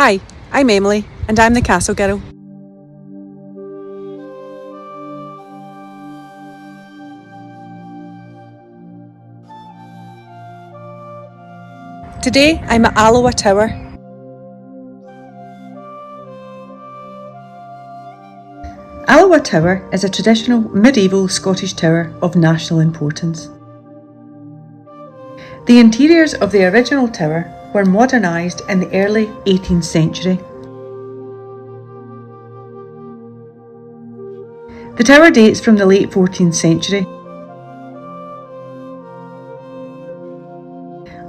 Hi, I'm Emily and I'm the Castle Girl. Today I'm at Alloa Tower. Alloa Tower is a traditional medieval Scottish tower of national importance. The interiors of the original tower were modernised in the early 18th century. The tower dates from the late 14th century.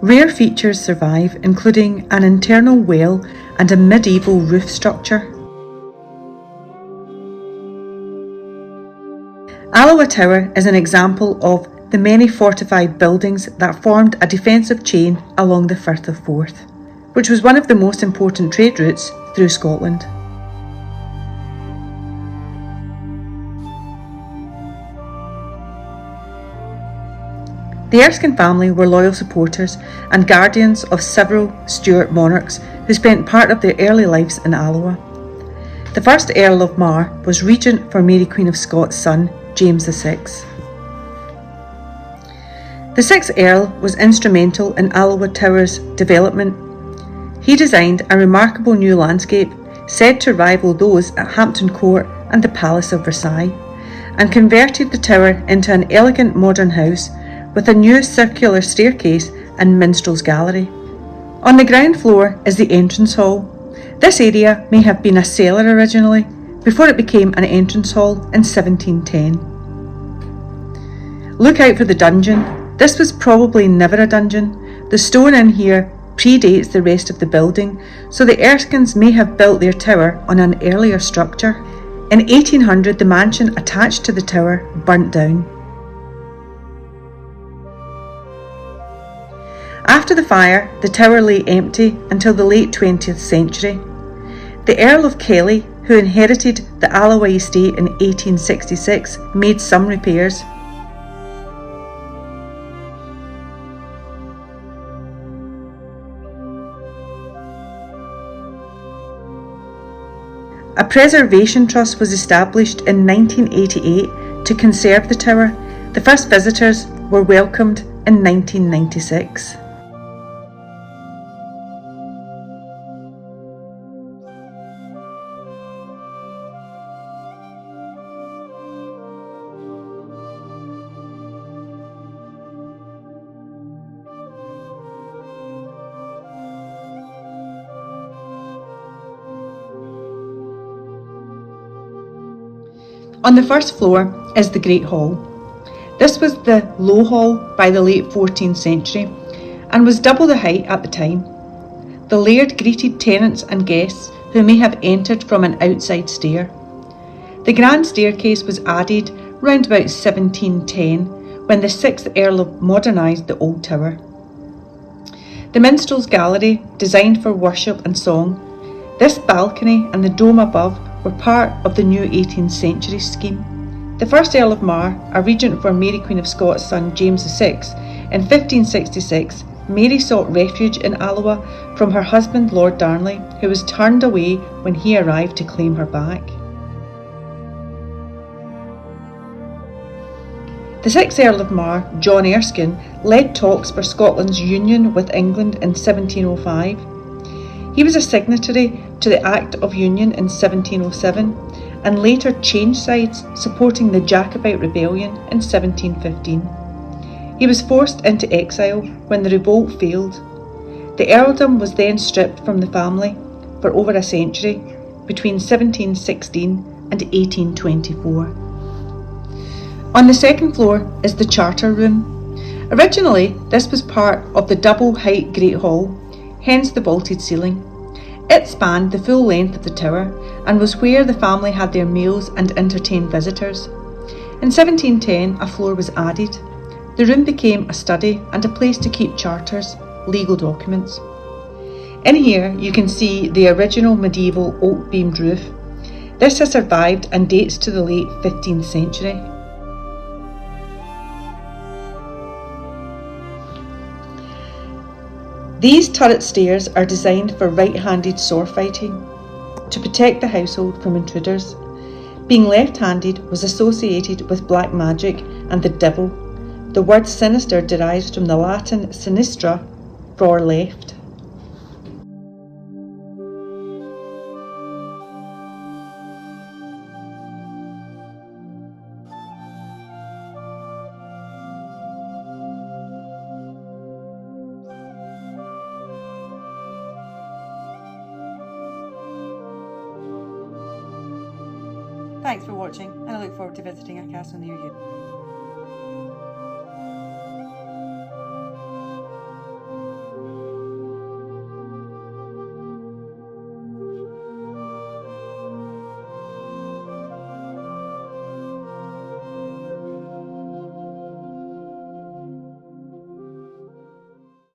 Rare features survive, including an internal well and a medieval roof structure. Alloa Tower is an example of the many fortified buildings that formed a defensive chain along the Firth of Forth, which was one of the most important trade routes through Scotland. The Erskine family were loyal supporters and guardians of several Stuart monarchs who spent part of their early lives in Alloa. The first Earl of Mar was regent for Mary Queen of Scots' son, James VI. The sixth Earl was instrumental in Alloa Tower's development. He designed a remarkable new landscape, said to rival those at Hampton Court and the Palace of Versailles, and converted the tower into an elegant modern house with a new circular staircase and minstrel's gallery. On the ground floor is the entrance hall. This area may have been a cellar originally, before it became an entrance hall in 1710. Look out for the dungeon. This was probably never a dungeon. The stone in here predates the rest of the building, so the Erskines may have built their tower on an earlier structure. In 1800, the mansion attached to the tower burnt down. After the fire, the tower lay empty until the late 20th century. The Earl of Kelly, who inherited the Alloa estate in 1866, made some repairs. A preservation trust was established in 1988 to conserve the tower. The first visitors were welcomed in 1996. On the first floor is the Great Hall. This was the Low Hall by the late 14th century and was double the height at the time. The laird greeted tenants and guests who may have entered from an outside stair. The grand staircase was added round about 1710 when the 6th Earl modernised the old tower. The minstrel's gallery, designed for worship and song, this balcony and the dome above were part of the new 18th century scheme. The first Earl of Mar, a regent for Mary Queen of Scots' son James VI, in 1566, Mary sought refuge in Alloa from her husband Lord Darnley, who was turned away when he arrived to claim her back. The 6th Earl of Mar, John Erskine, led talks for Scotland's union with England in 1705. He was a signatory to the Act of Union in 1707 and later changed sides, supporting the Jacobite rebellion in 1715. He was forced into exile when the revolt failed. The earldom was then stripped from the family for over a century, between 1716 and 1824. On the second floor is the Charter Room. Originally, this was part of the double-height Great Hall, hence the vaulted ceiling. It spanned the full length of the tower and was where the family had their meals and entertained visitors. In 1710, a floor was added. The room became a study and a place to keep charters, legal documents. In here, you can see the original medieval oak-beamed roof. This has survived and dates to the late 15th century. These turret stairs are designed for right-handed sword fighting, to protect the household from intruders. Being left-handed was associated with black magic and the devil. The word sinister derives from the Latin sinistra, for left. Thanks for watching, and I look forward to visiting a castle near you.